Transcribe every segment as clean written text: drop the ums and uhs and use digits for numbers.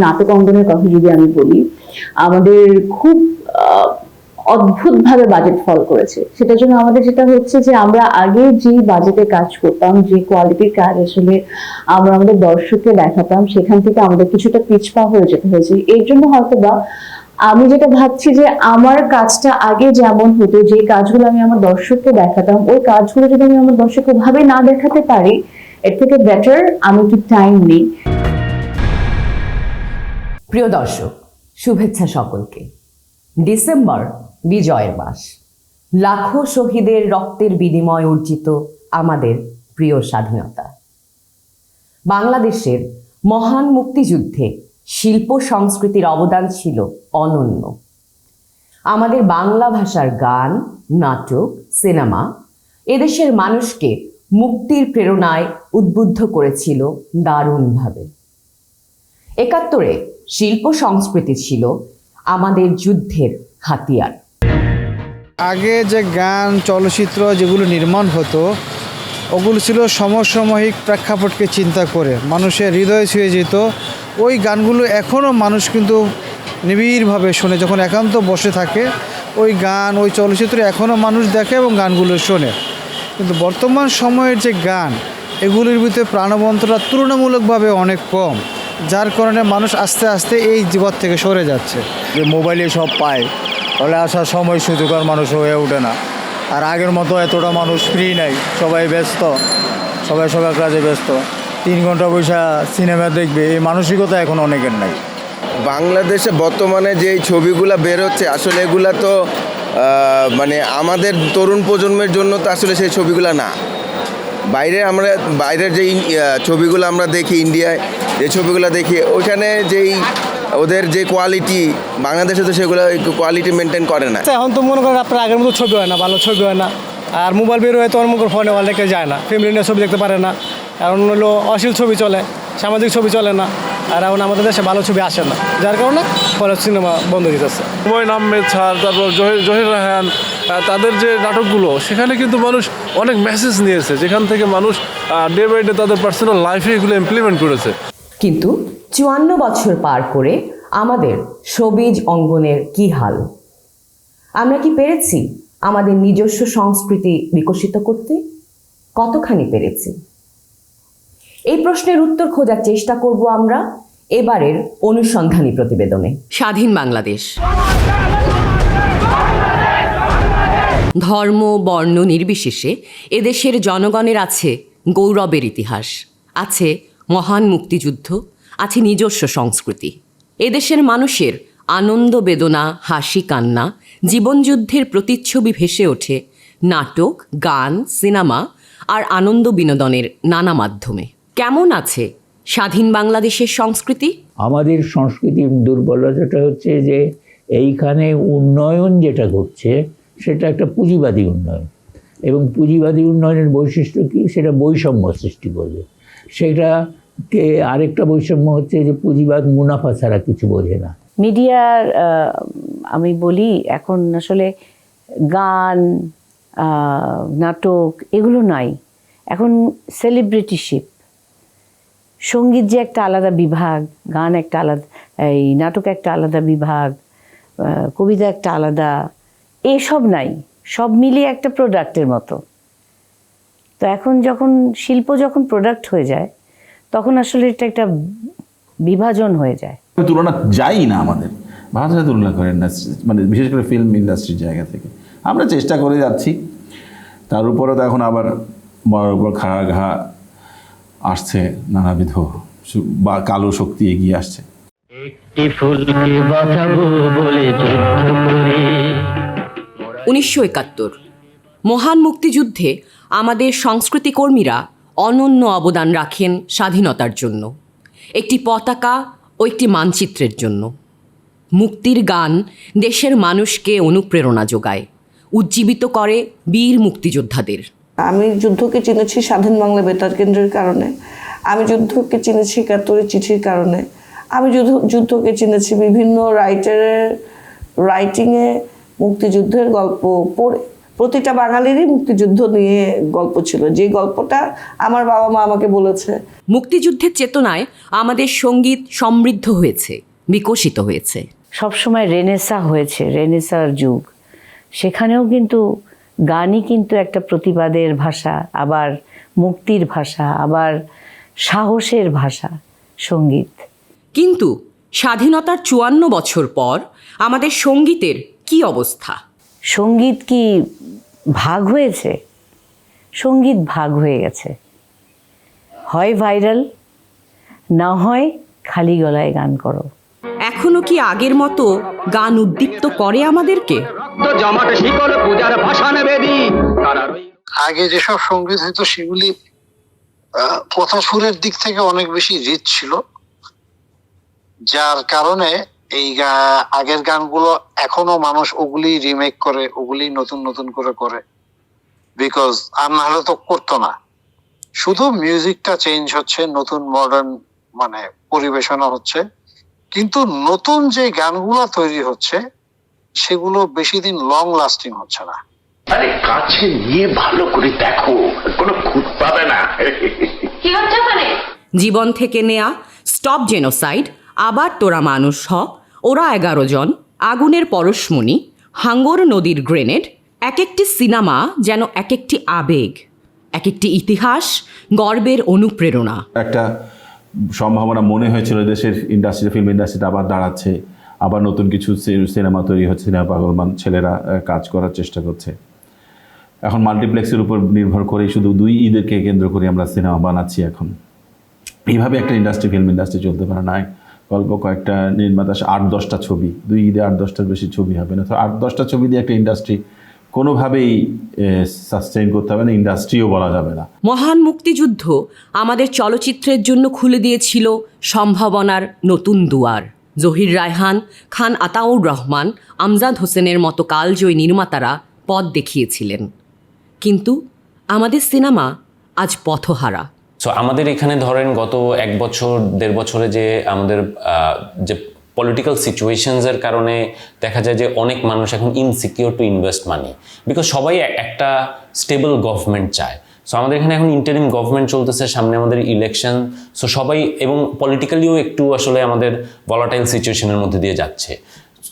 নাটক অঙ্গনের কথা যদি আমি বলি, আমাদের খুব অদ্ভুত ভাবে বাজেট ফল করেছে। সেটার জন্য আমাদের যেটা হচ্ছে যে আমরা আগে যে বাজেটে কাজ করতাম, যে কোয়ালিটির কাজ আসলে আমরা আমাদের দর্শককে দেখাতাম, সেখান থেকে আমাদের কিছুটা পিছপা হয়ে যেতে হয়েছে। এর জন্য হয়তো বা আমি যেটা ভাবছি যে আমার কাজটা আগে যেমন হতো, যে কাজগুলো আমি আমার দর্শককে দেখাতাম, ওই কাজগুলো যদি আমি আমার দর্শককে ভাবে না দেখাতে পারি, এর থেকে বেটার আমি একটু টাইম নিই। প্রিয় দর্শক, শুভেচ্ছা সকলকে। ডিসেম্বর বিজয়ের মাস, লাখো শহীদের রক্তের বিনিময়ে অর্জিত আমাদের প্রিয় স্বাধীনতা। বাংলাদেশের মহান মুক্তিযুদ্ধে শিল্প সংস্কৃতির অবদান ছিল অনন্য। আমাদের বাংলা ভাষার গান, নাটক, সিনেমা এদেশের মানুষকে মুক্তির প্রেরণায় উদ্বুদ্ধ করেছিল দারুণভাবে। ৭১-এ শিল্প সংস্কৃতি ছিল আমাদের যুদ্ধের হাতিয়ার। আগে যে গান, চলচ্চিত্র যেগুলো নির্মাণ হতো, ওগুলো ছিল সমসাময়িক প্রেক্ষাপটকে চিন্তা করে মানুষের হৃদয়ে ছুঁয়ে যেত। ওই গানগুলো এখনও মানুষ কিন্তু নিবিড়ভাবে শোনে। যখন একান্ত বসে থাকে, ওই গান, ওই চলচ্চিত্র এখনও মানুষ দেখে এবং গানগুলো শোনে। কিন্তু বর্তমান সময়ের যে গান, এগুলির ভিতরে প্রাণবন্ততা তুলনামূলকভাবে অনেক কম, যার কারণে মানুষ আস্তে আস্তে এই জগৎ থেকে সরে যাচ্ছে। যে মোবাইলে সব পায়, তাহলে আসার সময় সুযোগ আর মানুষ হয়ে ওঠে না। আর আগের মতো এতটা মানুষ ফ্রি নাই, সবাই ব্যস্ত, সবাই সবার কাজে ব্যস্ত। 3 ঘন্টা পয়সা সিনেমা দেখবে, এই মানসিকতা এখন অনেকের নাই। বাংলাদেশে বর্তমানে যে ছবিগুলো বের হচ্ছে, আসলে এগুলা তো মানে আমাদের তরুণ প্রজন্মের জন্য তো আসলে সেই ছবিগুলো না। বাইরের যেই ছবিগুলো আমরা দেখি, ইন্ডিয়ায় যে ছবিগুলো দেখি, ওইখানে যেই ওদের যে কোয়ালিটি, বাংলাদেশে তো সেগুলো কোয়ালিটি মেনটেন করে না। এখন তো মনে করেন আপনার আগের মতো ছবি হয় না, ভালো ছবি হয় না। আর মোবাইল বের হয়ে তো মনে করেন ফোনে অনেকে যায় না, ফ্যামিলি নিয়ে ছবি দেখতে পারে না। কারণ হলো অশ্লীল ছবি চলে, সামাজিক ছবি চলে না। আর এখন আমাদের দেশে ভালো ছবি আসে না, যার কারণে ফলে সিনেমা বন্ধ হয়ে যাচ্ছে। হুমায়ূন আহমেদ স্যার, তারপর জহির রায়হান, তাদের যে নাটকগুলো, সেখানে কিন্তু মানুষ অনেক মেসেজ নিয়েছে, যেখান থেকে মানুষ ডে বাই ডে তাদের পার্সোনাল লাইফে এগুলো ইমপ্লিমেন্ট করেছে। কিন্তু 54 বছর পার করে আমাদের শোবিজ অঙ্গনের কি হাল? আমরা কি পেরেছি আমাদের নিজস্ব সংস্কৃতি বিকশিত করতে? কতখানি পেরেছি? এই প্রশ্নের উত্তর খোঁজার চেষ্টা করব আমরা এবারের অনুসন্ধানী প্রতিবেদনে। স্বাধীন বাংলাদেশ। ধর্ম, বর্ণ নির্বিশেষে এদেশের জনগণের আছে গৌরবের ইতিহাস, আছে মহান মুক্তিযুদ্ধ, আছে নিজস্ব সংস্কৃতি। এদেশের মানুষের আনন্দ, বেদনা, হাসি, কান্না, জীবনযুদ্ধের প্রতিচ্ছবি ভেসে ওঠে নাটক, গান, সিনেমা আর আনন্দ বিনোদনের নানা মাধ্যমে। কেমন আছে স্বাধীন বাংলাদেশের সংস্কৃতি? আমাদের সংস্কৃতির দুর্বলতাটা হচ্ছে যে এইখানে উন্নয়ন যেটা ঘটছে সেটা একটা পুঁজিবাদী উন্নয়ন, এবং পুঁজিবাদী উন্নয়নের বৈশিষ্ট্য কি? সেটা বৈষম্য সৃষ্টি করবে। সেটাকে আরেকটা বৈষম্য হচ্ছে যে পুঁজিবাদ মুনাফা ছাড়া কিছু বোঝে না। মিডিয়ার আমি বলি এখন আসলে গান, নাটক এগুলো নাই, এখন সেলিব্রিটিশিপ। সঙ্গীত যে একটা আলাদা বিভাগ, গান একটা আলাদা, এই নাটক একটা আলাদা বিভাগ, কবিতা একটা আলাদা, এসব নাই, সব মিলিয়ে একটা প্রোডাক্টের মতো। তো এখন যখন শিল্প যখন প্রোডাক্ট হয়ে যায়, তখন আসলে এটা একটা বিভাজন হয়ে যায়। তুলনা যাই না আমাদের ভাষা তুলনা করেন না, মানে বিশেষ করে ফিল্ম ইন্ডাস্ট্রির জায়গা থেকে আমরা চেষ্টা করে যাচ্ছি। তার উপরে তো এখন আবার বড় উপর খাড়া ঘা আসছে, নানাবিধ বা কালো শক্তি এগিয়ে আসছে। 1971 মহান মুক্তিযুদ্ধে আমাদের সংস্কৃতি কর্মীরা অনন্য অবদান রাখেন স্বাধীনতার জন্য, একটি পতাকা ও একটি মানচিত্রের জন্য। মুক্তির গান দেশের মানুষকে অনুপ্রেরণা যোগায়, উজ্জীবিত করে বীর মুক্তিযোদ্ধাদের। আমি যুদ্ধকে চিনেছি স্বাধীন বাংলা বেতার কেন্দ্রের কারণে, আমি যুদ্ধকে চিনেছি ৭১ চিঠির কারণে, আমি যুদ্ধকে চিনেছি বিভিন্ন রাইটারের রাইটিংয়ে মুক্তিযুদ্ধের গল্প পড়ে। প্রতিটা বাঙালিরই মুক্তিযুদ্ধ নিয়ে গল্প ছিল, যে গল্পটা আমার বাবা মা আমাকে বলেছে। মুক্তিযুদ্ধের চেতনায় আমাদের সঙ্গীত সমৃদ্ধ হয়েছে, বিকশিত হয়েছে। সবসময় রেনেসা হয়েছে, রেনেসার যুগ। সেখানেও কিন্তু গানই কিন্তু একটা প্রতিবাদের ভাষা, আবার মুক্তির ভাষা, আবার সাহসের ভাষা সঙ্গীত। কিন্তু স্বাধীনতার 54 বছর পর আমাদের সঙ্গীতের কি অবস্থা? সঙ্গীত কি ভাগ হয়েছে? সঙ্গীত ভাগ হয়ে গেছে, হয় ভাইরাল, না হয় খালি গলায় গান করো। এখনো কি আগের মতো গান উদ্দীপ্ত করে আমাদেরকে? আগে যেসব সঙ্গীত হতো সেগুলি কথা সুরের দিক থেকে অনেক বেশি রিচ ছিল, যার কারণে এই আগের গানগুলো এখনো মানুষ ওগুলি রিমেক করে, ওগুলি নতুন নতুন করে বিকজ আর না হলে তো করতো না। শুধু মিউজিকটা চেঞ্জ হচ্ছে, নতুন মডার্ন মানে পরিবেশনা হচ্ছে, কিন্তু নতুন যে গানগুলো তৈরি হচ্ছে সেগুলো বেশি দিন লং লাস্টিং হচ্ছে না। আরে কাছে নিয়ে ভালো করে দেখো, কোনো খুঁত পাবে না। কি হচ্ছে ওখানে? জীবন থেকে নেয়া, স্টপ জেনোসাইড, আবার তোরা মানুষ হ, ওরা 11 জন, আগুনের পরশমণি, হাঙ্গর নদীর গ্রেনেড, এক একটি সিনেমা যেন এক একটি আবেগ, এক একটি ইতিহাস, গর্বের অনুপ্রেরণা। একটা সম্ভাবনা মনে হয়েছিল দেশের ইন্ডাস্ট্রি, ফিল্ম ইন্ডাস্ট্রিটা আবার দাঁড়াচ্ছে, আবার নতুন কিছু সিনেমা তৈরি হচ্ছে, সিনেমা পাগলমান ছেলেরা কাজ করার চেষ্টা করছে। এখন মাল্টিপ্লেক্সের উপর নির্ভর করে শুধু 2 ঈদকে কেন্দ্র করে আমরা সিনেমা বানাচ্ছি। এখন এইভাবে একটা ইন্ডাস্ট্রি, ফিল্ম ইন্ডাস্ট্রি চলতে পারে না। গল্প কয়েকটা নির্মাতা 8-10টা ছবি, 2 ঈদে 8-10টার বেশি ছবি হবে না। তো 8-10টা ছবি দিয়ে একটা ইন্ডাস্ট্রি কোনোভাবেই সাস্টেইন করতে হবে না, ইন্ডাস্ট্রিও বলা যাবে না। মহান মুক্তিযুদ্ধ আমাদের চলচ্চিত্রের জন্য খুলে দিয়েছিল সম্ভাবনার নতুন দুয়ার। জহির রায়হান, খান আতাউর রহমান, আমজাদ হোসেনের মতো কালজয়ী নির্মাতারা পথ দেখিয়েছিলেন, কিন্তু আমাদের সিনেমা আজ পথহারা। সো আমাদের এখানে ধরেন গত 1 বছর 1.5 বছরে যে আমাদের যে পলিটিক্যাল সিচুয়েশনসের কারণে দেখা যায় যে অনেক মানুষ এখন insecure to invest money, because সবাই একটা স্টেবল গভর্নমেন্ট চায়। সো আমাদের এখানে এখন ইন্টারিম গভর্নমেন্ট চলতেছে, সামনে আমাদের ইলেকশন। সো সবাই এবং পলিটিক্যালিও একটু আসলে আমাদের ভলাটাইল সিচুয়েশনের মধ্যে দিয়ে যাচ্ছে।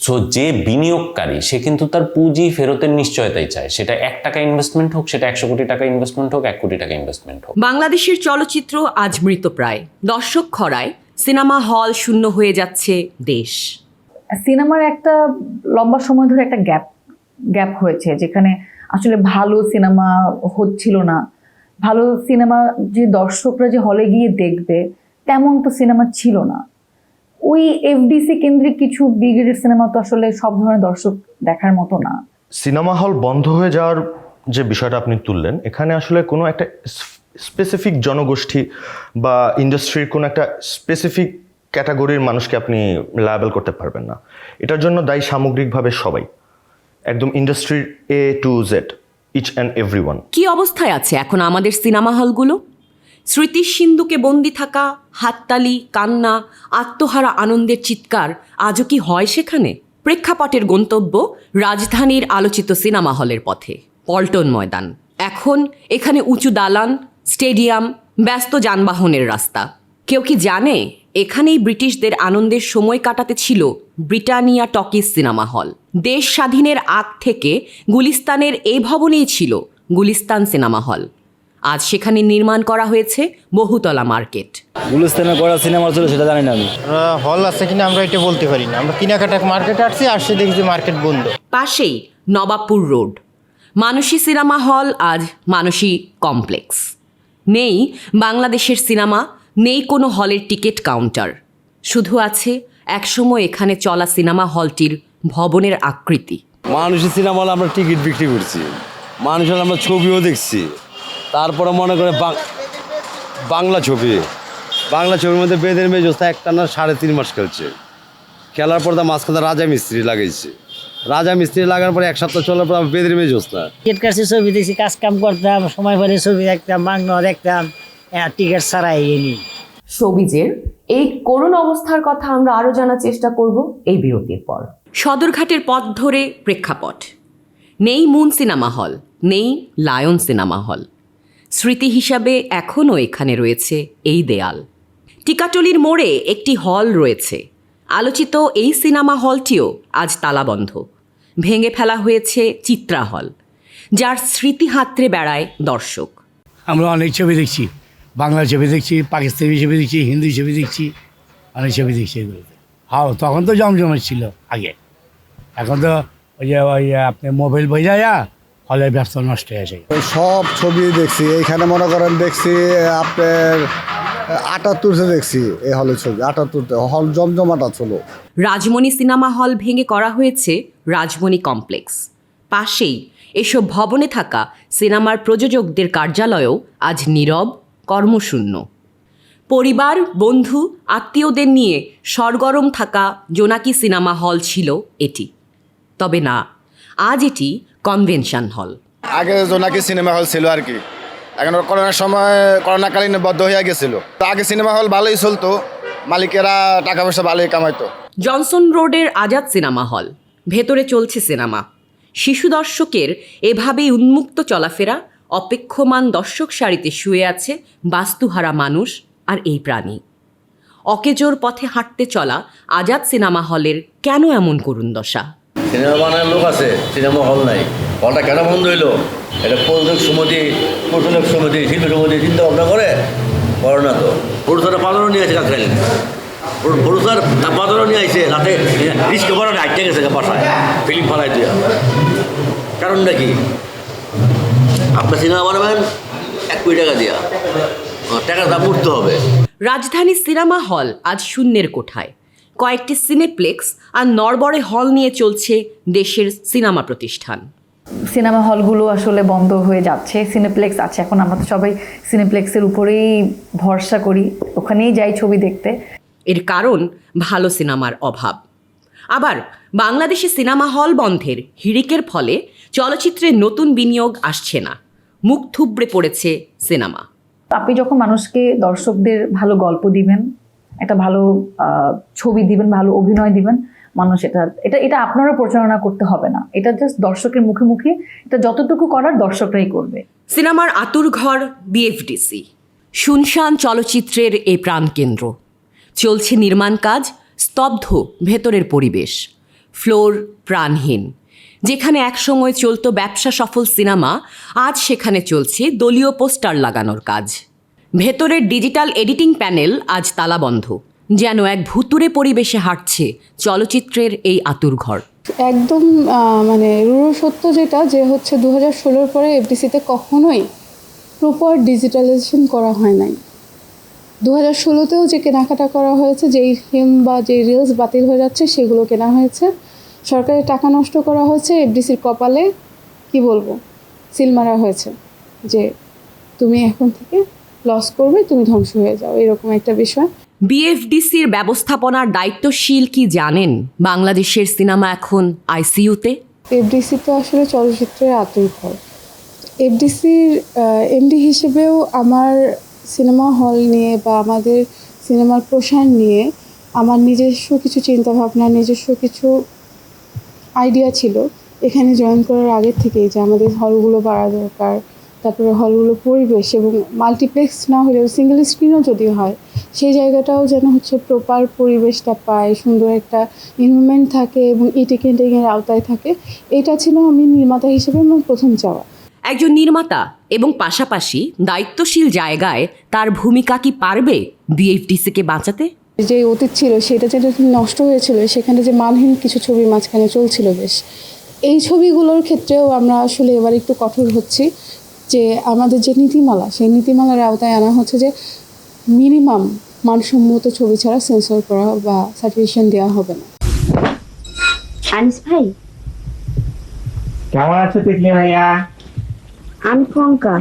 সো যে বিনিয়োগকারী সে কিন্তু তার পুঁজি ফেরতের নিশ্চয়তাই চায়, সেটা 1 টাকা ইনভেস্টমেন্ট হোক, সেটা 100 কোটি টাকা ইনভেস্টমেন্ট হোক, 1 কোটি টাকা ইনভেস্টমেন্ট হোক। বাংলাদেশের চলচ্চিত্র আজ মৃতপ্রায়, দর্শক খরায়, সিনেমা হল শূন্য হয়ে যাচ্ছে দেশ। সিনেমার একটা লম্বা সময় ধরে একটা গ্যাপ হয়েছে, যেখানে আসলে ভালো সিনেমা হচ্ছিল না। ভালো সিনেমা যে দর্শকরা যে হলে গিয়ে দেখবে তেমন তো সিনেমা ছিল না। ওই এফডিসি কেন্দ্রিক কিছু ব্রিগেডের সিনেমা তো আসলে সব ধরনের দর্শক দেখার মতো না। সিনেমা হল বন্ধ হয়ে যাওয়ার যে বিষয়টা আপনি তুললেন, এখানে আসলে কোনো একটা স্পেসিফিক জনগোষ্ঠী বা ইন্ডাস্ট্রির কোনো একটা স্পেসিফিক ক্যাটাগরির মানুষকে আপনি লায়াবল করতে পারবেন না। এটার জন্য দায়ী সামগ্রিকভাবে সবাই, একদম ইন্ডাস্ট্রির A to Z, each and everyone. কি অবস্থায় আছে এখন আমাদের সিনেমা হলগুলো? স্মৃতির সিন্ধুকে বন্দি থাকা, হাততালি, কান্না, আত্মহারা আনন্দের চিৎকার আজও কি হয় সেখানে? প্রেক্ষাপটের গন্তব্য রাজধানীর আলোচিত সিনেমা হলের পথে, পল্টন ময়দান। এখন এখানে উঁচু দালান, স্টেডিয়াম, ব্যস্ত যানবাহনের রাস্তা। কেউ কি জানে এখানেই ব্রিটিশদের আনন্দের সময় কাটাতে ছিল ব্রিটানিয়া টকিজ সিনেমা হল? দেশ স্বাধীনের আগ থেকে গুলিস্তানের এই ভবনেই ছিল গুলিস্তান সিনেমা হল। আজ সেখানে নির্মাণ করা হয়েছে বহুতলা মার্কেট। গুলিস্তানে করা সিনেমা ছিল সেটা জানি না আমি। হল আছে কিনা আমরা এটা বলতে পারি না। আমরা কেনাকাটা মার্কেটে আসছি দেখছি মার্কেট বন্ধ। পাশেই নবাবপুর রোড, মানসী সিনেমা হল আজ মানসী কমপ্লেক্স। নেই বাংলাদেশের সিনেমা, নেই কোনো হলের টিকিট কাউন্টার, শুধু আছে একসময় এখানে চলা সিনেমা হলটির ভবনের আকৃতি। মানসী সিনেমা হলে আমরা টিকিট বিক্রি করছি, মানুষের আমরা ছবিও দেখছি। তারপরে মনে করে বাংলা ছবির মধ্যে বেদের মেজস্তা একটানা 3.5 মাস খেলছে। খেলার পর মাঝখানে রাজা মিস্ত্রি লাগাইছে। রাজা মিস্ত্রি লাগার পরে 1 সপ্তাহ চলার পর বেদের মেজস্তা। টিকিট কাটছি, ছবি দেখছি, কাজ কাম করতাম, সময় পরে ছবি দেখতাম, বাংলা দেখতাম, টিকিট ছাড়াই এনি। শোবিজের এই করুণ অবস্থার কথা আমরা আরও জানার চেষ্টা করব এই বিরতির পর। সদরঘাটের পথ ধরে প্রেক্ষাপট, নেই মুন সিনেমা হল, নেই লায়ন সিনেমা হল। স্মৃতি হিসাবে এখনও এখানে রয়েছে এই দেয়াল। টিকাটলির মোড়ে একটি হল রয়েছে। আলোচিত এই সিনেমা হলটিও আজ তালাবন্ধ। ভেঙে ফেলা হয়েছে চিত্রা হল, যার স্মৃতি হাতড়ে বেড়ায় দর্শক। আমরা অনেক ছবি দেখছি, বাংলা ছবি দেখছি, পাকিস্তানি ছবি দেখছি, হিন্দি ছবি দেখছি, অনেক ছবি দেখছি এগুলোতে। হ্যাঁ, তখন তো জমজমাট ছিল আগে, এখন তো ওই আপনি মোবাইল বইয়া হলে ব্যস্ত নষ্ট হয়ে যায়। সব ছবি দেখছি এইখানে, মনে করেন দেখছি আপনার 78 দেখছি এই হলের ছবি, 78 হল জমজমাটা ছিল। রাজমণি সিনেমা হল ভেঙে করা হয়েছে রাজমণি কমপ্লেক্স। পাশেই এসব ভবনে থাকা সিনেমার প্রযোজকদের কার্যালয়ও আজ নীরব, কর্মশূন্য। পরিবার, বন্ধু, আত্মীয়দের নিয়ে সরগরম থাকা জোনাকি সিনেমা হল ছিল এটি। তবে না, আজ এটি কনভেনশন হল। আগে জোনাকি সিনেমা হল ছিল আর কি, এখন করোনার সময় করোনাকালীন বদ্ধ হয়ে গেছিল। তো আগে সিনেমা হল ভালোই চলতো, মালিকেরা টাকা পয়সা ভালোই কামাইতো। জনসন রোডের আজাদ সিনেমা হল, ভেতরে চলছে সিনেমা। শিশু দর্শকের এভাবেই উন্মুক্ত চলাফেরা, অপেক্ষমান দর্শক সারিতে শুয়ে আছে বাস্তুহারা মানুষ আর এই প্রাণী। অকেজোর পথে হাঁটতে চলা আজাদ সিনেমা হলের কেন এমন করুণ দশা? সিনেমা বানানোর লোক আছে, সিনেমা হল নাই। হলটা কেন বন্ধ হইলো? এটা প্রযোজক সমিতি, প্রযোজক সমিতি, শিল্পী সমিতি চিন্তা ভাবনা করে না তো। পুরুষরা পাদরও নিয়ে আসে কাজ খাইলেন, পুরুষার পাদরও নিয়ে আসে রাতে রিস্কে বড় আটকে গেছে বাসায় ফিল্ম ফালাই দিয়া। কারণটা কি? আপনার সিনেমা বানাবেন 1 কোটি টাকা দিয়া, টাকার দাম উঠতে হবে। রাজধানী সিনেমা হল আজ শূন্যের কোঠায়। কয়েকটি সিনেপ্লেক্স আর নড়বড়ে হল নিয়ে চলছে দেশের সিনেমা প্রতিষ্ঠান। সিনেমা হলগুলো আসলে বন্ধ হয়ে যাচ্ছে। সিনেপ্লেক্স আছে, এখন আমরা তো সবাই সিনেপ্লেক্সের উপরেই ভরসা করি, ওখানেই যাই ছবি দেখতে। এর কারণ ভালো সিনেমার অভাব। আবার বাংলাদেশে সিনেমা হল বন্ধের হিড়িকের ফলে চলচ্চিত্রে নতুন বিনিয়োগ আসছে না, মুখ থুবড়ে পড়েছে সিনেমা। আপনি যখন মানুষকে, দর্শকদের ভালো গল্প দিবেন, একটা ভালো ছবি দিবেন, ভালো অভিনয় দিবেন, মানুষ এটা আপনারও পরিচালনা করতে হবে না, এটা জাস্ট দর্শকের মুখে মুখে, এটা যতটুকু করার দর্শকরাই করবে। সিনেমার আতুরঘর বিএফডিসি, শুনশান চলচ্চিত্রের এই প্রাণকেন্দ্র। চলছে নির্মাণ কাজ, স্তব্ধ ভেতরের পরিবেশ, ফ্লোর প্রাণহীন। যেখানে একসময় চলতো ব্যবসা সফল সিনেমা, আজ সেখানে চলছে দলীয় পোস্টার লাগানোর কাজ। ভেতরের ডিজিটাল এডিটিং প্যানেল আজ তালাবন্ধ, যেন এক ভুতুরে পরিবেশে হাঁটছে চলচ্চিত্রের এই আতুরঘর। একদম মানে রূঢ় সত্য যেটা, যে হচ্ছে 2016 পরে এফডিসিতে কখনোই প্রপার ডিজিটালাইজেশন করা হয় নাই। 2016তেও যে কেনাকাটা করা হয়েছে, যেই ফিল্ম বা যে রিলস বাতিল হয়ে যাচ্ছে সেগুলো কেনা হয়েছে, সরকারের টাকা নষ্ট করা হয়েছে, এফডিসির কপালে কি বলবো সিল মারা হয়েছে যে তুমি এখন থেকে লস করবে, তুমি ধ্বংস হয়ে যাও, এরকম একটা বিষয়। বিএফডিসির ব্যবস্থাপনার দায়িত্বশীল কি জানেন বাংলাদেশের সিনেমা এখন আইসিইউতে? এফডিসি তো আসলে চলচ্চিত্রের আতুরঘর। এফডিসির এমডি হিসেবেও আমার সিনেমা হল নিয়ে বা আমাদের সিনেমার প্রসার নিয়ে আমার নিজস্ব কিছু চিন্তাভাবনা, নিজস্ব কিছু আইডিয়া ছিল এখানে জয়েন করার আগের থেকেই, যে আমাদের হলগুলো বাড়া দরকার, তারপরে হলগুলো পরিবেশ এবং মাল্টিপ্লেক্স না হলেও সিঙ্গেল স্ক্রিনও যদি হয় সেই জায়গাটাও যেন হচ্ছে প্রপার পরিবেশটা পায়, সুন্দর একটা এনভায়রনমেন্ট থাকে এবং টিকেটিংয়ের আওতায় থাকে। এটা ছিল আমি নির্মাতা হিসেবে আমার প্রথম চাওয়া। একজন নির্মাতা এবং পাশাপাশি দায়িত্বশীল জায়গায় তার ভূমিকা কি পারবে বিএফডিসিকে বাঁচাতে? যে অতীত ছিল সেটা যেটা নষ্ট হয়েছিল, সেখানে যে মানহীন কিছু ছবি মাঝখানে চলছিল বেশ, এই ছবিগুলোর ক্ষেত্রেও আমরা আসলে এবার একটু কঠোর হচ্ছি, যে আমাদের যে নীতিমালা, সেই নীতিমালার আওতায় আনা হচ্ছে যে মিনিমাম মানসম্মত ছবি ছাড়া সেন্সর করা বা সার্টিফিকেশন দেওয়া হবে না। আনিস ভাই কেমন আছো তিতলি ভাইয়া? আমি কঙ্কা।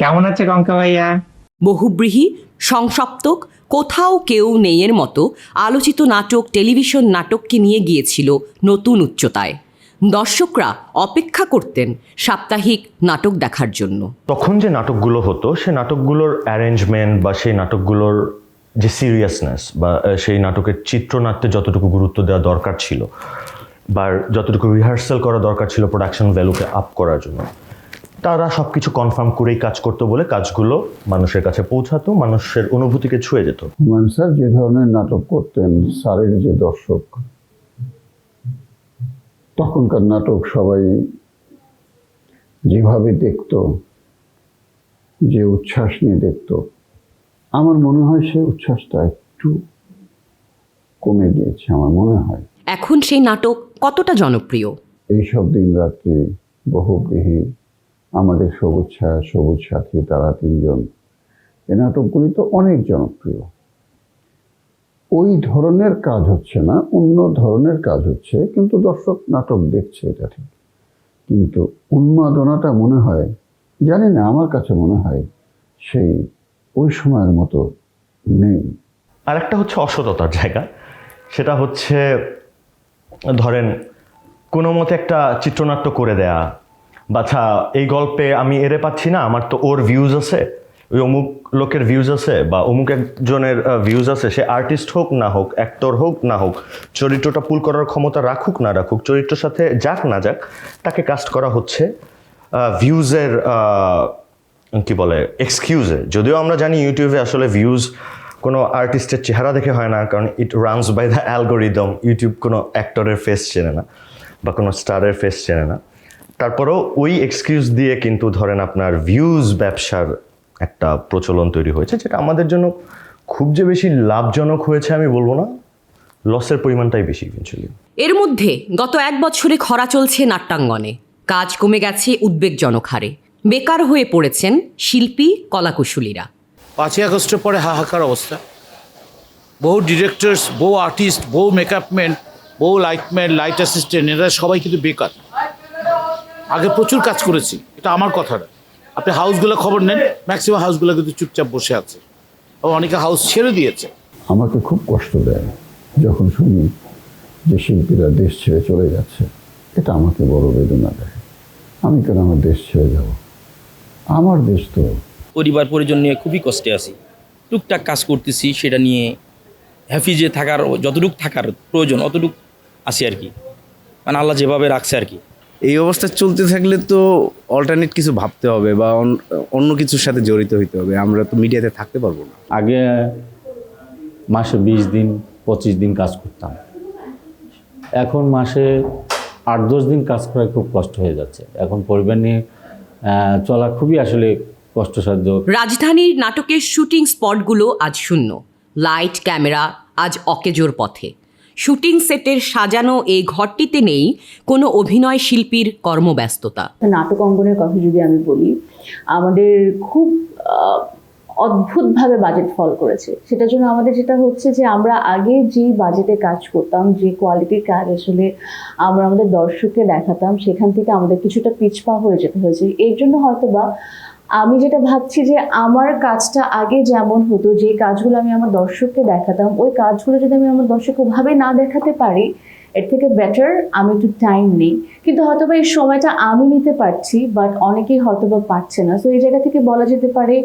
কেমন আছে কঙ্কা ভাইয়া? বহুব্রীহি, সংসপ্তক, কোথাও কেউ নেইয়ের মতো আলোচিত নাটক, টেলিভিশন নাটককে নিয়ে গিয়েছিল নতুন উচ্চতায়। দর্শকরা অপেক্ষা করতেন সাপ্তাহিক নাটক দেখার জন্য। তখন যে নাটকগুলো হতো, সেই নাটকগুলোর অ্যারেঞ্জমেন্ট বা সেই নাটকগুলোর যে সিরিয়াসনেস বা সেই নাটকের চিত্রনাট্যে যতটুকু গুরুত্ব দেওয়া দরকার ছিল, বা যতটুকু রিহার্সাল করা দরকার ছিল প্রোডাকশন ভ্যালুকে আপ করার জন্য, তারা সব কিছু কনফার্ম করেই কাজ করতো বলে কাজগুলো মানুষের কাছে পৌঁছাতো, মানুষের অনুভূতিকে ছুঁয়ে যেত। হুমায়ুন স্যার যে ধরনের নাটক করতেন, স্যারের যে দর্শক, তখনকার নাটক সবাই যেভাবে দেখতো, যে উচ্ছ্বাস নিয়ে দেখতো, আমার মনে হয় সেই উচ্ছ্বাসটা একটু কমে গিয়েছে আমার মনে হয়। এখন সেই নাটক কতটা জনপ্রিয়? এইসব দিন রাত্রি, বহুব্রীহি, আমাদের সবুজ ছায়া, সবুজ সাথী, তারা তিনজন, এই নাটকগুলি তো অনেক জনপ্রিয়। ওই ধরনের কাজ হচ্ছে না, অন্য ধরনের কাজ হচ্ছে, কিন্তু দর্শক নাটক দেখছে, এটা ঠিক। কিন্তু উন্মাদনাটা মনে হয়, জানি না, আমার কাছে মনে হয় সেই ওই সময়ের মতো নেই। আরেকটা হচ্ছে অসততার জায়গা, সেটা হচ্ছে ধরেন কোনো মতে একটা চিত্রনাট্য করে দেয়া, বাছা এই গল্পে আমি এরে পাচ্ছি না, আমার তো ওর ভিউজ আছে, ওই অমুক লোকের ভিউজ আছে, বা অমুক একজনের ভিউজ আছে, সে আর্টিস্ট হোক না হোক, অ্যাক্টর হোক না হোক, চরিত্রটা পুল করার ক্ষমতা রাখুক না রাখুক, চরিত্রের সাথে যাক না যাক, তাকে কাস্ট করা হচ্ছে ভিউজের কি বলে এক্সকিউজে। যদিও আমরা জানি ইউটিউবে আসলে ভিউজ কোনো আর্টিস্টের চেহারা দেখে হয় না, কারণ it runs by the algorithm. YouTube কোনো অ্যাক্টরের ফেস চেনে না বা কোনো স্টারের ফেস চেনে না। তারপরেও ওই এক্সকিউজ দিয়ে কিন্তু ধরেন আপনার ভিউজ ব্যবসার একটা প্রচলন তৈরি হয়েছে, যেটা আমাদের জন্য খুব যে বেশি লাভজনক হয়েছে আমি বলবো না, লসের পরিমাণটাই বেশি ইভেন্চুয়ালি। এর মধ্যে গত 1 বছরে খরা চলছে নাট্যাঙ্গনে, কাজ কমে গেছে উদ্বেগজনক হারে, বেকার হয়ে পড়েছেন শিল্পী, কলাকুশলীরা। 5ই আগস্টের পরে হাহাকার অবস্থা। বহু ডিরেক্টরস, বহু আর্টিস্ট, বহু মেকআপম্যান, বহু লাইটম্যান, লাইট অ্যাসিস্ট্যান্ট, এরা সবাই কিন্তু বেকার। আগে প্রচুর কাজ করেছি, এটা আমার কথা না। আপনি হাউসগুলো খবর নেন, ম্যাক্সিমাম হাউসগুলো কিন্তু চুপচাপ বসে আছে, এবং অনেকে হাউস ছেড়ে দিয়েছে। আমাকে খুব কষ্ট দেয় যখন শুনি যে শিল্পীরা দেশ ছেড়ে চলে যাচ্ছে, এটা আমাকে বড় বেদনা দেয়। আমি কেন আমার দেশ ছেড়ে যাব? আমার দেশ তো। পরিবার পরিজন নিয়ে খুবই কষ্টে আছি, টুকটাক কাজ করতেছি, সেটা নিয়ে হ্যাপি যে থাকার, যতটুকু থাকার প্রয়োজন অতটুকু আছি আর কি, মানে আল্লাহ যেভাবে রাখছে আর কি। এই অবস্থা চলতে থাকলে তো অল্টারনেট কিছু ভাবতে হবে বা অন্য কিছুর সাথে জড়িত হইতে হবে, আমরা তো মিডিয়াতে থাকতে পারবো না। আগে মাসে 20 দিন 25 দিন কাজ করতাম, এখন মাসে 8-10 দিন কাজ করা খুব কষ্ট হয়ে যাচ্ছে। এখন পরিবার নিয়ে চলা খুবই আসলে কষ্টসাধ্য। রাজধানীর নাটকের শুটিং স্পটগুলো আজ শূন্য, লাইট ক্যামেরা আজ অকেজোর পথে। শুটিং সেটের সাজানো এই ঘরটিতে নেই কোনো অভিনয় শিল্পীর কর্মব্যস্ততা। নাটক অঙ্গনের কথা যদি আমি বলি, আমাদের খুব অদ্ভুতভাবে বাজেট ফল করেছে। সেটার জন্য আমাদের যেটা হচ্ছে যে আমরা আগে যে বাজেটে কাজ করতাম, যে কোয়ালিটির কাজ আসলে আমরা আমাদের দর্শককে দেখাতাম, সেখান থেকে আমাদের কিছুটা পিছপা হয়ে যেতে হয়েছে। এর জন্য হয়তোবা আমি যেটা ভাবছি যে আমার কাজটা আগে যেমন হতো, যে কাজগুলো আমি আমার দর্শককে দেখাতাম, ওই কাজগুলো যদি আমি আমার দর্শককে ওভাবে না দেখাতে পারি, এর থেকে বেটার আমি একটু টাইম নিই। কিন্তু হয়তোবা এই সময়টা আমি নিতে পারছি, বাট অনেকেই হয়তোবা পারছে না। সো এই জায়গা থেকে বলা যেতে পারে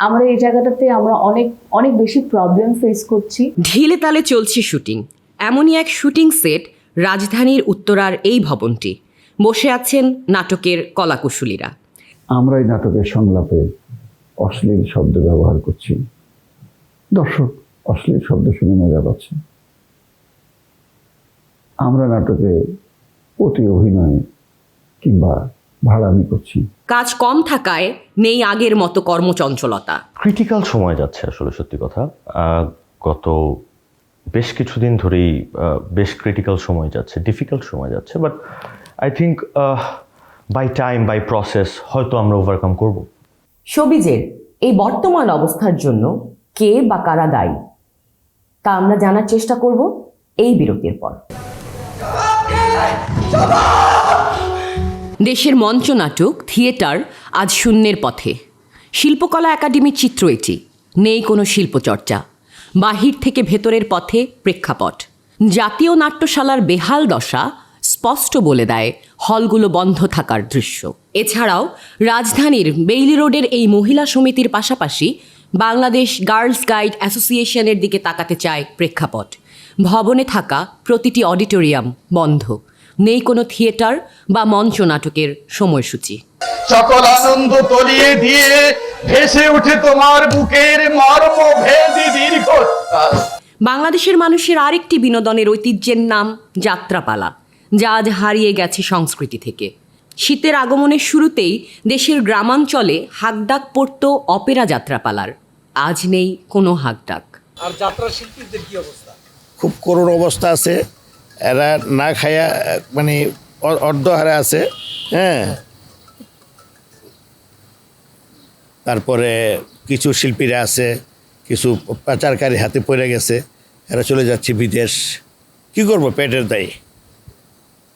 আমাদের এই জায়গাটাতে আমরা অনেক অনেক বেশি প্রবলেম ফেস করছি। ঢিলে তালে চলছে শুটিং, এমনই এক শুটিং সেট রাজধানীর উত্তরার এই ভবনটি। বসে আছেন নাটকের কলাকুশলীরা। আমরা এই নাটকের সংলাপে অশ্লীল শব্দ ব্যবহার করছি, দর্শক অশ্লীল শব্দ শুনে মজা পাচ্ছে। আমরা নাটকে অতি অভিনয় কিংবা ভাড়ামি করছি। কাজ কম থাকায় নেই আগের মতো কর্মচঞ্চলতা। ক্রিটিক্যাল সময় যাচ্ছে আসলে, সত্যি কথা। গত বেশ কিছুদিন ধরেই বেশ ক্রিটিক্যাল সময় যাচ্ছে, ডিফিকাল্ট সময় যাচ্ছে, but I think by time, by process হয়তো আমরা ওভারকাম করব। শোবিজের এই বর্তমান অবস্থার জন্য কে বা কারা দায়ী, তা আমরা জানার চেষ্টা করব এই বিরতির পর। দেশের মঞ্চনাটক, থিয়েটার আজ শূন্যের পথে। শিল্পকলা একাডেমির চিত্র এটি। নেই কোনো শিল্পচর্চা, বাহির থেকে ভেতরের পথে প্রেক্ষাপট। জাতীয় নাট্যশালার বেহাল দশা স্পষ্ট বলে দেয় হলগুলো বন্ধ থাকার দৃশ্য। এছাড়াও রাজধানীর বেইলি রোডের এই মহিলা সমিতির পাশাপাশি বাংলাদেশ গার্লস গাইড অ্যাসোসিয়েশনের দিকে তাকাতে চায় প্রেক্ষাপট। ভবনে থাকা প্রতিটি অডিটোরিয়াম বন্ধ, নেই কোনো থিয়েটার বা মঞ্চ নাটকের সময়সূচি। সকল আনন্দ তলিয়ে দিয়ে ভেসে উঠে তোমার বুকের মর্মভেদী দীর্ঘ। বাংলাদেশের মানুষের আরেকটি বিনোদনের ঐতিহ্যের নাম যাত্রাপালা, যা আজ হারিয়ে গেছে সংস্কৃতি থেকে। শীতের আগমনের শুরুতেই দেশের গ্রামাঞ্চলে হাকডাক পড়ত অপেরা যাত্রাপালার। আজ নেই কোনো হাকডাক। আর যাত্রা শিল্পীদের কি অবস্থা? খুব করুণ অবস্থা আছে, এরা না খায়া মানে অর্ধহারে আছে। হ্যাঁ, তারপরে কিছু শিল্পীরা আছে, কিছু পাচারকারী হাতে পড়ে গেছে, এরা চলে যাচ্ছে বিদেশ। কি করব, পেটের দায়ী।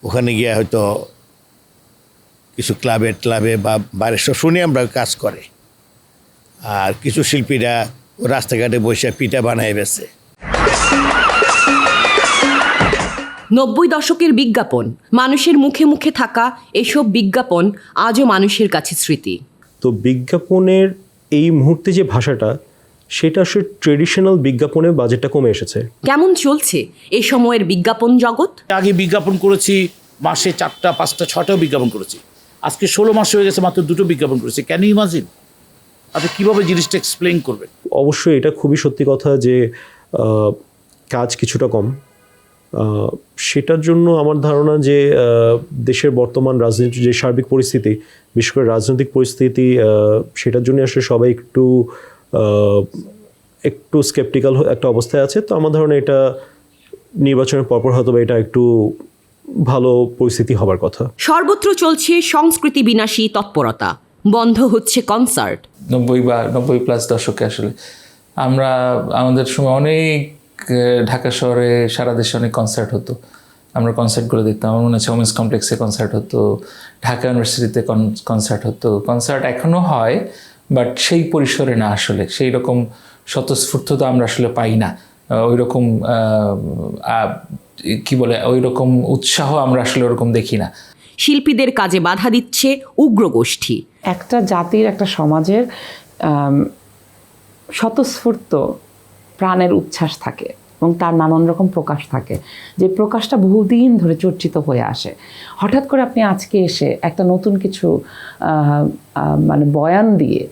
ওখানে গিয়ে হয়তো কিছু ক্লাবে বা বাইরে সব শুনি আমরা কাজ করে। আর কিছু শিল্পীরা রাস্তাঘাটে বসে পিঠা বানায় বেছে। 90 দশকের বিজ্ঞাপন, মানুষের মুখে মুখে থাকা এসব বিজ্ঞাপন আজও মানুষের কাছে স্মৃতি। তো বিজ্ঞাপনের এই মুহূর্তে যে ভাষাটা, সেটা আসলে ট্রেডিশনাল বিজ্ঞাপনের বাজেটটা কমে এসেছে। কেমন চলছে এই সময়ের বিজ্ঞাপন জগৎ? আগে বিজ্ঞাপন করেছি মাসে 4টা 5টা 6টাও বিজ্ঞাপন করেছি। আজকে 16 মাস হয়ে গেছে, মাত্র 2টো বিজ্ঞাপন করেছি। Can you imagine? আপনি কীভাবে জিনিসটা এক্সপ্লেইন করবেন? অবশ্যই এটা খুবই সত্যি কথা যে কাজ কিছুটা কম। সেটার জন্য আমার ধারণা যে দেশের বর্তমান রাজনীতির যে সার্বিক পরিস্থিতি, বিশেষ করে রাজনৈতিক পরিস্থিতি, সেটার জন্য আসলে সবাই একটু স্কেপটিক্যাল একটা অবস্থায় আছে। তো আমার ধারণা এটা নির্বাচনের পরপর হয়তো এটা একটু ভালো পরিস্থিতি হবার কথা। সর্বত্র চলছে সংস্কৃতি বিনাশী তৎপরতা, বন্ধ হচ্ছে কনসার্ট। 90+ দশকে আসলে আমাদের সময় অনেক ঢাকা শহরে সারা দেশে অনেক কনসার্ট হতো। আমরা কনসার্টগুলো দেখতাম। আমার মনে আছে ওমেন্স কমপ্লেক্সে কনসার্ট হতো, ঢাকা ইউনিভার্সিটিতে কনসার্ট হতো। কনসার্ট এখনও হয়, বাট সেই পরিসরে না। আসলে সেই রকম স্বতঃস্ফূর্ততা আমরা আসলে পাই না। ওই রকম ওই রকম উৎসাহ আমরা আসলে ওরকম দেখি না। শিল্পীদের কাজে বাধা দিচ্ছে উগ্র গোষ্ঠী। একটা জাতির, একটা সমাজের স্বতঃস্ফূর্ত প্রাণের উচ্ছ্বাস থাকে এবং তার নানান রকম প্রকাশ থাকে, যে প্রকাশটা বহুদিন ধরে চর্চিত হয়ে আসে। হঠাৎ করে আপনি আজকে এসে একটা নতুন কিছু মানে বয়ান দিয়ে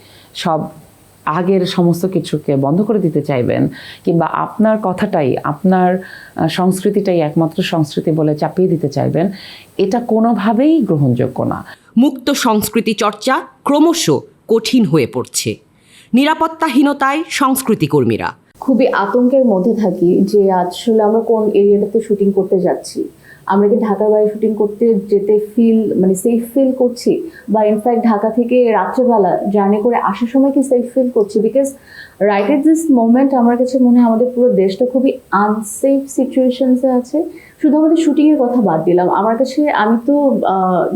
সব আগের সমস্ত কিছুকে বন্ধ করে দিতে চাইবেন, কিংবা আপনার কথাটাই, আপনার সংস্কৃতিটাই একমাত্র সংস্কৃতি বলে চাপিয়ে দিতে চাইবেন, এটা কোনোভাবেই গ্রহণযোগ্য না। মুক্ত সংস্কৃতি চর্চা ক্রমশ কঠিন হয়ে পড়ছে। নিরাপত্তাহীনতায় সংস্কৃতি কর্মীরা খুবই আতঙ্কের মধ্যে থাকি যে আসলে আমরা কোন এরিয়াটাতে শুটিং করতে যাচ্ছি। আমরা কি ঢাকার বাইরে শুটিং করতে যেতে সেফ ফিল করছি, বা ইনফ্যাক্ট ঢাকা থেকে রাত্রেবেলা জার্নি করে আসার সময় কি সেফ ফিল করছি? Because right at this moment আমার কাছে মনে হয় আমাদের পুরো দেশটা খুবই আনসেফ সিচুয়েশনসে আছে। শুধু আমাদের শুটিংয়ের কথা বাদ দিলাম, আমার কাছে, আমি তো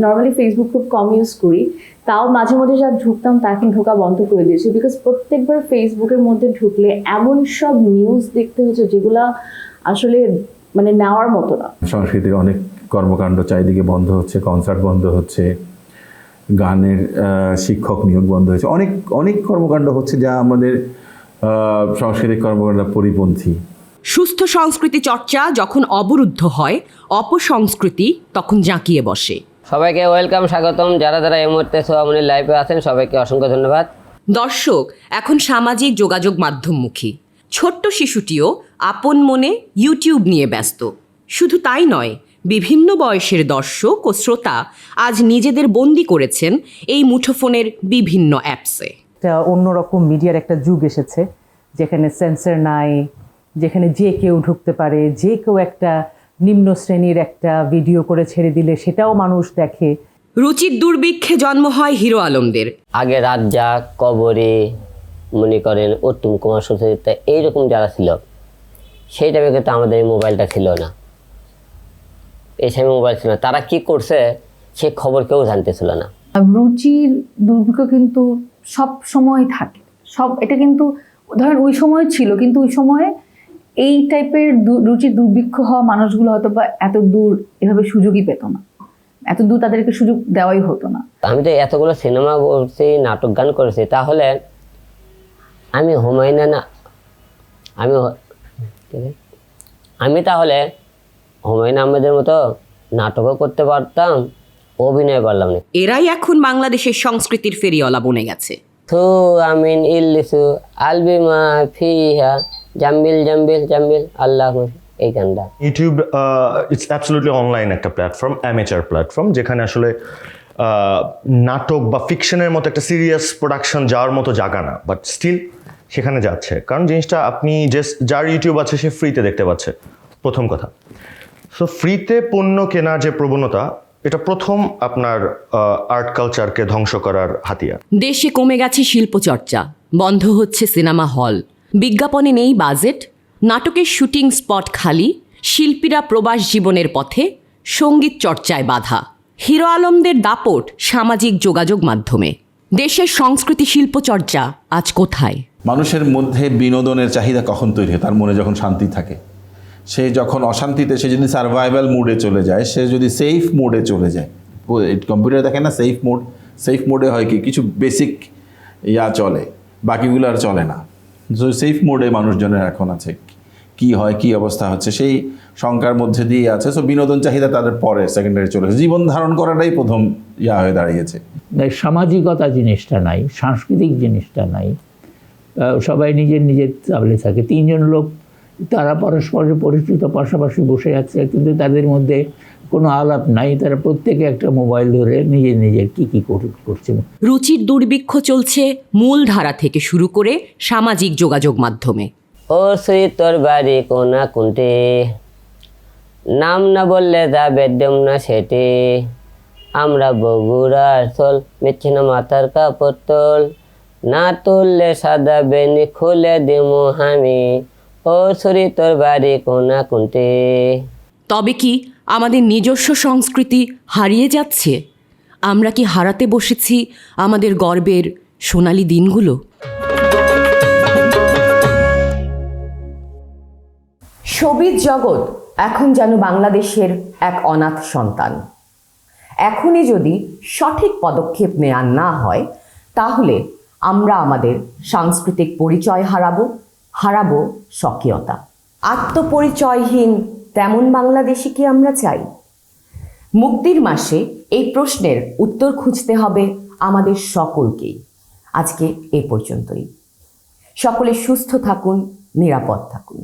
নর্মালি ফেসবুক খুব কম ইউজ করি, তাও মাঝে মাঝে যা ঢুকতাম তা এখন ঢোকা বন্ধ করে দিয়েছি। বিকজ প্রত্যেকবার ফেসবুকের মধ্যে ঢুকলে এমন সব নিউজ দেখতে হচ্ছে যেগুলা আসলে মানে নেওয়ার মতো না। সংস্কৃতির অনেক কর্মকাণ্ড চারিদিকে বন্ধ হচ্ছে, কনসার্ট বন্ধ হচ্ছে, গানের শিক্ষক নিয়োগ বন্ধ হয়েছে, অনেক অনেক কর্মকাণ্ড হচ্ছে যা আমাদের সাংস্কৃতিক কর্মকাণ্ড পরিপন্থী। সুস্থ সংস্কৃতি চর্চা যখন অবরুদ্ধ হয়, অপসংস্কৃতি তখন জাঁকিয়ে বসে। সবাইকে ওয়েলকাম, স্বাগতম। যারা যারা এই মুহূর্তে সোহামনির লাইভে আছেন সবাইকে অসংখ্য ধন্যবাদ। দর্শক এখন সামাজিক যোগাযোগ মাধ্যমমুখী। ছোট্ট শিশুটিও আপন মনে ইউটিউব নিয়ে ব্যস্ত। শুধু তাই নয়, বিভিন্ন বয়সের দর্শক ও শ্রোতা আজ নিজেদের বন্দি করেছেন এই মুঠোফোনের বিভিন্ন অ্যাপসে। একটা অন্যরকম মিডিয়ার একটা যুগ এসেছে, যেখানে সেন্সর নাই, যেখানে যে কেউ ঢুকতে পারে, যে কেউ একটা নিম্ন শ্রেণীর একটা ভিডিও করে ছেড়ে দিলে সেটাও মানুষ দেখে। রুচির দুর্ভিক্ষে জন্ম হয় হিরো আলমদের। আগে রাজ্জাক, কবরী, মনে করেন উত্তম কুমার সুচরিতা, এইরকম যারা ছিল, সেই টাইমে কিন্তু আমাদের এই মোবাইলটা ছিল না। এই সময় মোবাইল ছিল না, তারা কি করছে সে খবর কেউ জানতেছিল না। রুচির দুর্ভিক্ষ কিন্তু সব সময় থাকে, এটা কিন্তু ধরেন ওই সময় ছিল, কিন্তু ওই সময়ে এই টাইপের রুচির দুর্ভিক্ষ হওয়া মানুষগুলো হয়তো বা এত দূর এভাবে সুযোগই পেত না, এত দূর তাদেরকে সুযোগ দেওয়াই হতো না। আমি তো এতগুলো সিনেমা করছি, নাটক গান করেছি, তাহলে আমি হুমায়ুন না, আমি তাহলে হুমায়ুন আহমেদের মতো নাটকও করতে পারতাম, অভিনয় পারলাম না। এরাই এখন বাংলাদেশের সংস্কৃতির ফেরিওয়ালা বনে গেছে। থু আমিন ইল্লিসু আলবিমা ফিহা জাম্বিল জাম্বিল জাম্বিল আল্লাহ, এই গানটা। ইউটিউব ইটস অ্যাবসলিউটলি অনলাইন একটা প্ল্যাটফর্ম, অ্যামেচার প্ল্যাটফর্ম, যেখানে আসলে নাটক বা ফিকশনের মতো একটা সিরিয়াস প্রোডাকশন যাওয়ার মতো জায়গা না, বাট স্টিল সেখানে যাচ্ছে। কারণ জিনিসটা আপনি যার ইউটিউব আছে সে ফ্রিতে দেখতে পাচ্ছে, প্রথম কথা। সো ফ্রিতে পণ্য কেনার যে প্রবণতা, এটা প্রথম আপনার আর্ট কালচারকে ধ্বংস করার হাতিয়ার। দেশে কমে গেছে শিল্পচর্চা, বন্ধ হচ্ছে সিনেমা হল, বিজ্ঞাপনে নেই বাজেট, নাটকের শুটিং স্পট খালি, শিল্পীরা প্রবাস জীবনের পথে, সঙ্গীত চর্চায় বাধা। হিরো আলমদের দাপট সামাজিক যোগাযোগ মাধ্যমে। দেশের সংস্কৃতি শিল্পচর্চা আজ কোথায়? মানুষের মধ্যে বিনোদনের চাহিদা কখন তৈরি হয়? তার মনে যখন শান্তি থাকে। সে যখন অশান্তিতে, সে যদি সার্ভাইভাল মুডে চলে যায়, সে যদি সেফ মোডে চলে যায়, কম্পিউটার দেখে না সেফ মোড, সেফ মোডে হয় কি কিছু বেসিক চলে, বাকিগুলো আর চলে না। সেফ মোডে মানুষজনের এখন আছে, কি হয় কি অবস্থা হচ্ছে সেই শঙ্কার মধ্যে দিয়ে আছে। সো বিনোদন চাহিদা তাদের পরে সেকেন্ডারি চলে গেছে, জীবন ধারণ করাটাই প্রথম হয়ে দাঁড়িয়েছে। সামাজিকতা জিনিসটা নাই, সাংস্কৃতিক জিনিসটা নাই, সবাই নিজের নিজের তাবলে থাকে। তিনজন লোক তারা পরস্পরের পরিচিত, পাশাপাশি বসে আছে, কিন্তু তাদের মধ্যে কোনো আলাপ নাই, তারা প্রত্যেকে একটা মোবাইল ধরে নিজের নিজের কি করছে। রুচির দুর্ভিক্ষ চলছে মূল ধারা থেকে শুরু করে সামাজিক যোগাযোগ মাধ্যমে। ও শ্রী তোর বাড়ি কোনা কুন্টে, নাম না বললে যাবে দেম না সেটে, আমরা বগুড়ার চল, মিচ্ছে না মাথার কাপড় তোল, না তুললে সাদা বেনি খুলে দিমু আমি, ও শ্রী তোর বাড়ি কোনা কুন্টে। তবে কি আমাদের নিজস্ব সংস্কৃতি হারিয়ে যাচ্ছে? আমরা কি হারাতে বসেছি আমাদের গর্বের সোনালী দিনগুলো? শোবিজ জগৎ এখন যেন বাংলাদেশের এক অনাথ সন্তান। এখনই যদি সঠিক পদক্ষেপ নেওয়া না হয়, তাহলে আমরা আমাদের সাংস্কৃতিক পরিচয় হারাবো স্বকীয়তা। আত্মপরিচয়হীন তেমন বাংলাদেশি কি আমরা চাই? মুক্তির মাসে এই প্রশ্নের উত্তর খুঁজতে হবে আমাদের সকলকেই। আজকে এ পর্যন্তই। সকলে সুস্থ থাকুন, নিরাপদ থাকুন।